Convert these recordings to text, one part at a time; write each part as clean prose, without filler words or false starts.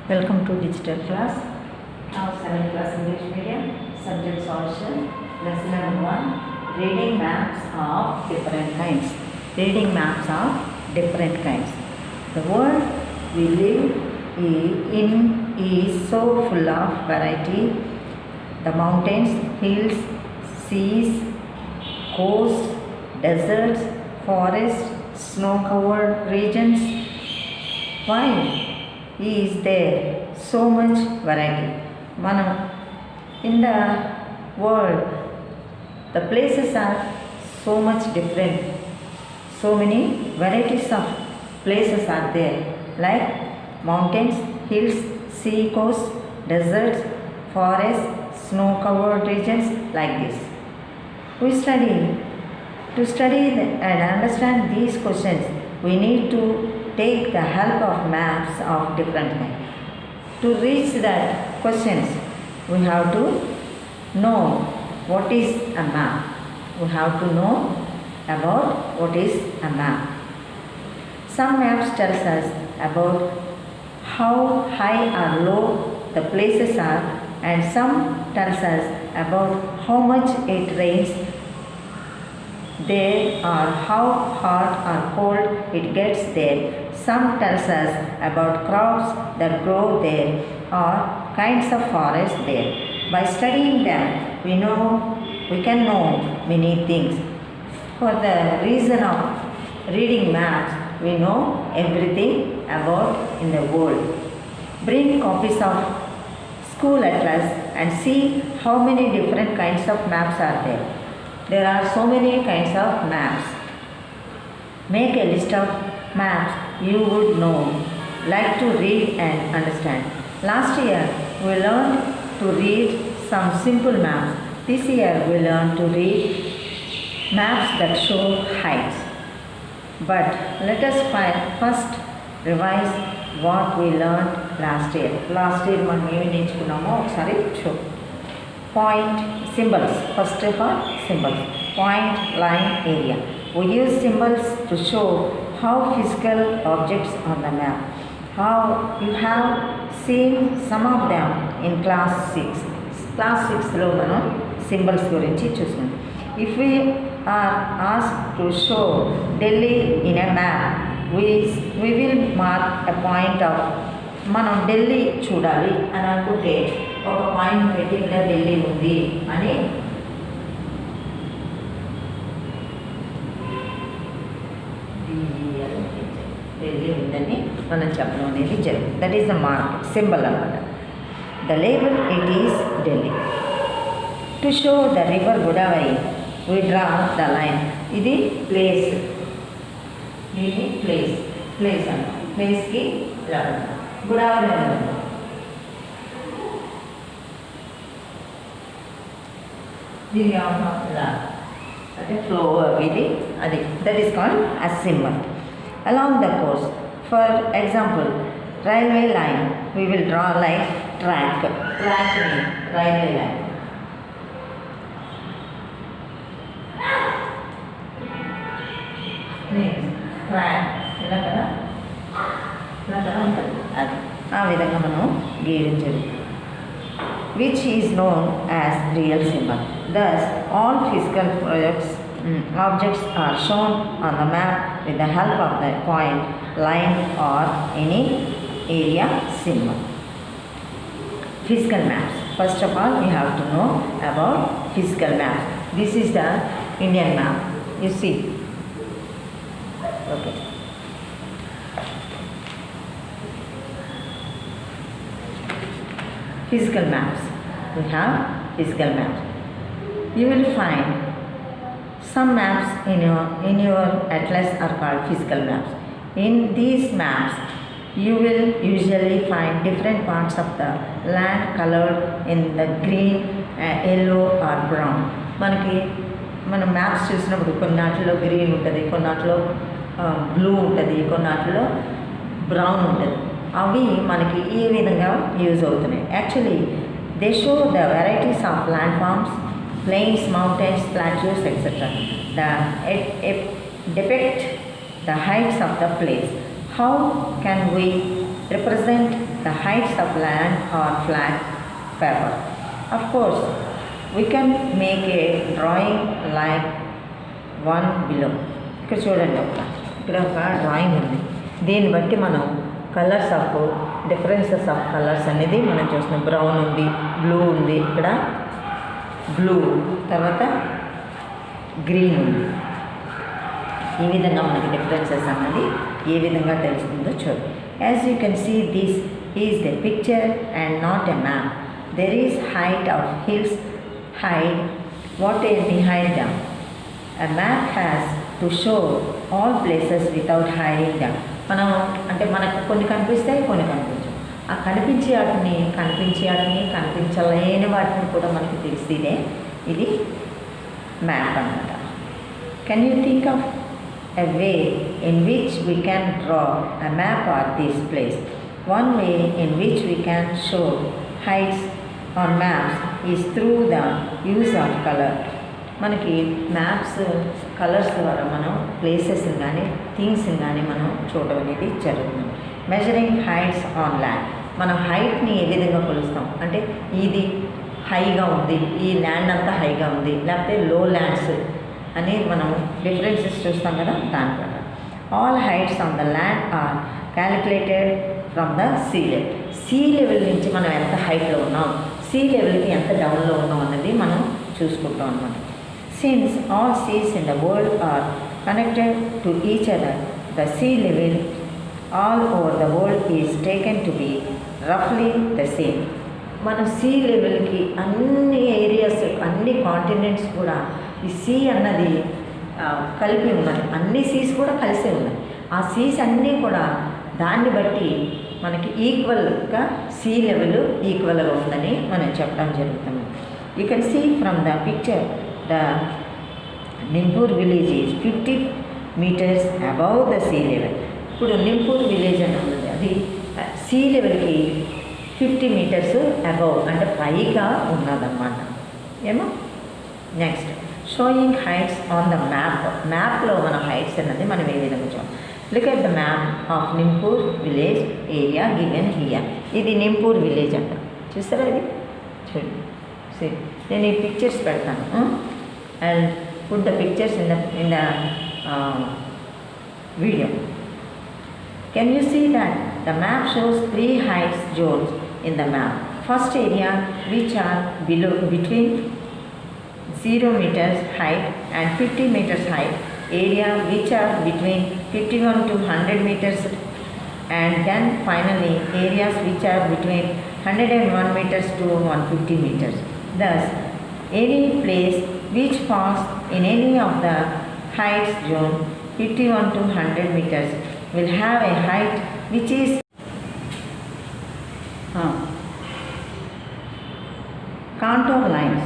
Welcome to digital class. Now 7th class English medium. Subject social. Lesson number 1. Reading maps of different kinds. Reading maps of different kinds. The world we live in is so full of variety. The mountains, hills, seas, coasts, deserts, forests, snow-covered regions. Why is there so much variety? In the world, the places are so much different. So many varieties of places are there, like mountains, hills, sea coasts, deserts, forests, snow-covered regions, like this. To study and understand these questions, we need to take the help of maps of different kinds. To reach that questions, we have to know what is a map. We have to know about what is a map. Some maps tells us about how high or low the places are, and some tells us about how much it rains there or how hot or cold it gets there. Some tells us about crops that grow there or kinds of forests there. By studying them, we can know many things. For the reason of reading maps, we know everything about in the world. Bring copies of school atlas and see how many different kinds of maps are there. There are so many kinds of maps. Make a list of maps you would know, like to read and understand. Last year, we learned to read some simple maps. This year, we learned to read maps that show heights. But let us first revise what we learned last year. Last year, మనం ఏమి నేర్చుకున్నామో ఒకసారి Point, symbols. First of all, symbols. Point, line, area. We use symbols to show how physical objects on the map. How you have seen some of them in class 6. Class 6 మనం symbols గురించి చూస్తున్నాం. If we are asked to show Delhi in a map, we will mark a point of మనం ఢిల్లీ చూడాలి అని అనుకుంటే ఒక point పెట్టి ఇక్కడ ఢిల్లీ ఉంది అని ఢిల్లీ ఉందని మనం చెప్పడం అనేది జరుగుతుంది. That is the mark, symbol అన్నమాట. The label it is Delhi. To show the river Godavari we draw the line. ఇది ప్లేస్, దీన్ని ప్లేస్ అన్న ప్లేస్కి ఇలా గోదావరి అన్నమాట. దీని ఇలా అంటే ఫ్లో ఇది అది that is called a symbol. Along the course, for example railway line we will draw like ట్రాక్ని రైల్వే లైన్. ట్రాక్ ఇలా కదా ఉంటుంది, అది ఆ విధంగా మనం గీయించదు. Which is known as real symbol. Thus, all physical objects are shown on the map with the help of the point, line or any area symbol. Physical maps. First of all, we have to know about physical maps. This is the Indian map. You see. Okay. Physical maps. We have physical maps. You will find some maps in your atlas are called physical maps. In these maps, you will usually find different parts of the land colored in the green, yellow or brown. మనం maps చూసినప్పుడు కొన్నాటిలో green ఉంటుంది, కొన్నాటిలో blue ఉంటుంది, కొన్నాటిలో brown ఉంటుంది. అవి మనకి ఈ విధంగా use అవుతున్నాయి. Actually they show the varieties of landforms, plains, mountains, plateaus, etc. Depict the heights of the place. How can we represent the heights of land or flat paper. Of course, we can make a drawing like one below. ఇక్కడ చూడండి ఇక్కడ ఒక drawing ఉంది. దీన్ని బట్టి మనం colours of differences of colours అనేది మనం చూస్తున్నాం. బ్రౌన్ ఉంది, బ్లూ ఉంది, ఇక్కడ బ్లూ, తర్వాత గ్రీన్ ఉంది. ఈ విధంగా మనకి డిఫరెన్సెస్ అన్నది ఏ విధంగా తెలుస్తుందో చూడండి. As you can see this is the picture and not a map. There is height of hills hide what is behind them. A map has to show all places without hiding them. మనం అంటే మనకు కొన్ని కనిపిస్తాయి, కొన్ని కనిపించవు. ఆ కనిపించే వాటిని కనిపించలేని వాటిని కూడా మనకి తెలిసిదే ఇది మ్యాప్ అన్నమాట. Can you think of a way in which we can draw a map of this place? One way in which we can show heights on maps is through the use of color. మనకి maps colours ద్వారా మనం ప్లేసెస్ని కానీ థింగ్స్ని కానీ మనం చూడడం అనేది జరుగుతుంది. Measuring heights on land. మనం హైట్ని ఏ విధంగా కొలుస్తాం అంటే ఇది హైగా ఉంది, ఈ ల్యాండ్ అంతా హైగా ఉంది, లేకపోతే లో ల్యాండ్స్ అని మనం డిఫరెన్సెస్ చూస్తాం కదా, దాని ప్రకారం. All heights on the land are calculated from the sea level. Sea level నుంచి మనం ఎంత హైట్లో ఉన్నాం, సీ లెవెల్కి ఎంత డౌన్లో ఉన్నాం అన్నది మనం చూసుకుంటాం అన్నమాట. Since all seas in the world are connected to each other, the sea level all over the world is taken to be రఫ్లీ ద సేమ్. మన సీ లెవెల్కి అన్ని ఏరియాస్, అన్ని కాంటినెంట్స్ కూడా ఈ సీ అన్నది కలిపి ఉన్నది. అన్ని సీస్ కూడా కలిసే ఉన్నాయి. ఆ సీస్ అన్నీ కూడా దాన్ని బట్టి మనకి ఈక్వల్గా సీ లెవెల్ ఈక్వల్గా ఉందని మనం చెప్పడం జరుగుతుంది. You can see from the picture the Nimpur village is 50 metres above the sea level. ఇప్పుడు నింపూర్ విలేజ్ అని ఉన్నది, అది సీ లెవెల్కి 50 మీటర్స్ అబౌవ్ అంటే పైగా ఉన్నదన్నమాట. ఏమో next showing heights on the map. మ్యాప్లో మన హైట్స్ అన్నది మనం ఏ విధంగా చూడాలి. Look at the map of Nimpur village area given here. ఇది నింపూర్ విలేజ్ అంట, చూస్తారా? ఇది చూడండి. సరే, నేను ఈ పిక్చర్స్ పెడతాను and put the pictures in the video. Can you see that the map shows 3 heights zones in the map. First area which are below between 0 meters height and 50 meters height, area which are between 51 to 100 meters, and then finally areas which are between 101 meters to 150 meters. Thus, any place which falls in any of the heights zone 51 to 100 meters will have a height which is contour lines.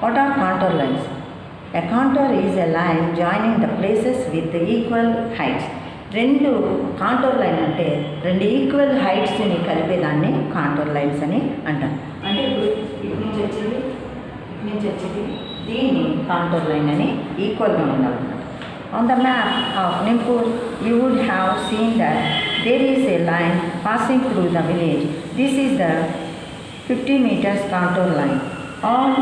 What are contour lines? A contour is a line joining the places with the equal heights. రెండు contour line అంటే రెండు equal హైట్స్ని కలిపేదాన్ని contour lines అని అంటారు. అంటే ఇప్పుడు ఇటు నుంచి వచ్చింది దీన్ని కాంటోర్ లైన్ అని ఈక్వల్గా ఉండాలన్నమాట. On the map of Nimpur, you would have seen that there is a line passing through the village. This is the 50 meters contour line. All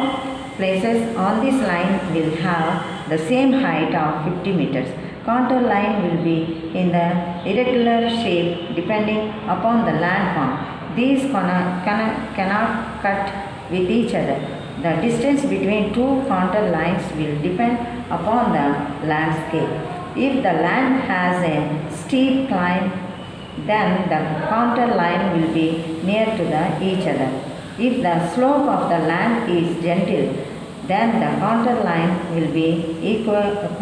places on this line will have the same height of 50 meters. Contour line will be in the irregular shape depending upon the landform. These cannot cut with each other. The distance between two contour lines will depend upon the landscape. If the land has a steep climb, then the contour line will be near to each other. If the slope of the land is gentle, then the contour line will be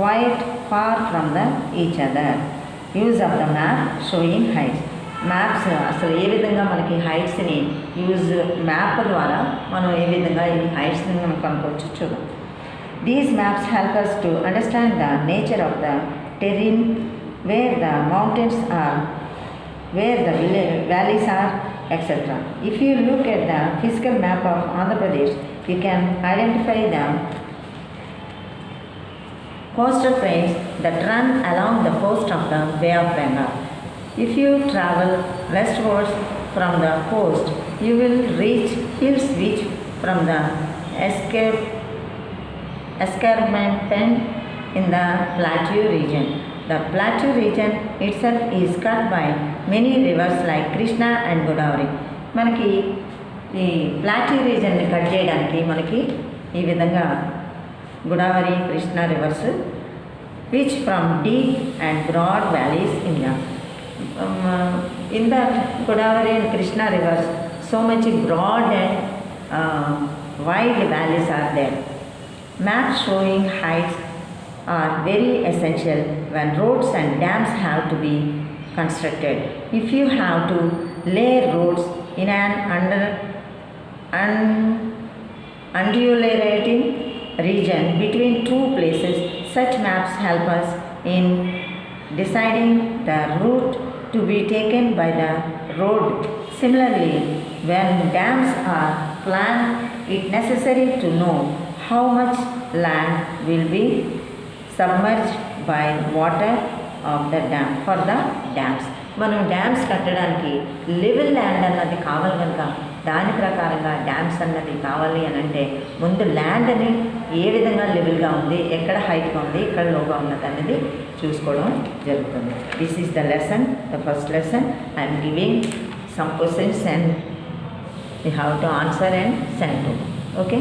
quite far from each other. Use of the map showing heights. Maps అసలు ఏ విధంగా మనకి హైట్స్ని use map ద్వారా మనం ఏ విధంగా ఈ హైట్స్ని మనం కనుక్కోవచ్చు చూద్దాం. These maps help us to understand the nature of the terrain, where the mountains are, where the valleys are, etc. If you look at the physical map of Andhra Pradesh, you can identify the coastal plains that run along the coast of the Bay of Bengal. If you travel westwards from the coast, you will reach hills which from the escarpment in the plateau region. The plateau region itself is cut by many rivers like Krishna and Godavari. మనకి ఈ plateau రీజన్ని cut చేయడానికి మనకి ఈ విధంగా Godavari Krishna rivers which from deep and broad valleys in the Godavari and Krishna rivers, so much broad and wide valleys are there. Maps showing heights are very essential when roads and dams have to be constructed. If you have to lay roads in an undulating region between two places, such maps help us in deciding the route to be taken by the road. Similarly, when dams are planned, it is necessary to know how much land will be submerged by water of the dam for the dams. మనం dams కట్టడానికి level land అన్నది కావాలి కనుక దాని ప్రకారంగా dams అన్నది కావాలి అని అంటే ముందు ల్యాండ్ని ఏ విధంగా లెవెల్గా ఉంది, ఎక్కడ హైట్గా ఉంది, ఎక్కడ లోగా ఉన్నది అనేది చూసుకోవడం జరుగుతుంది. This is the lesson, the first lesson. I'm giving some questions and you have to answer and send to. Okay.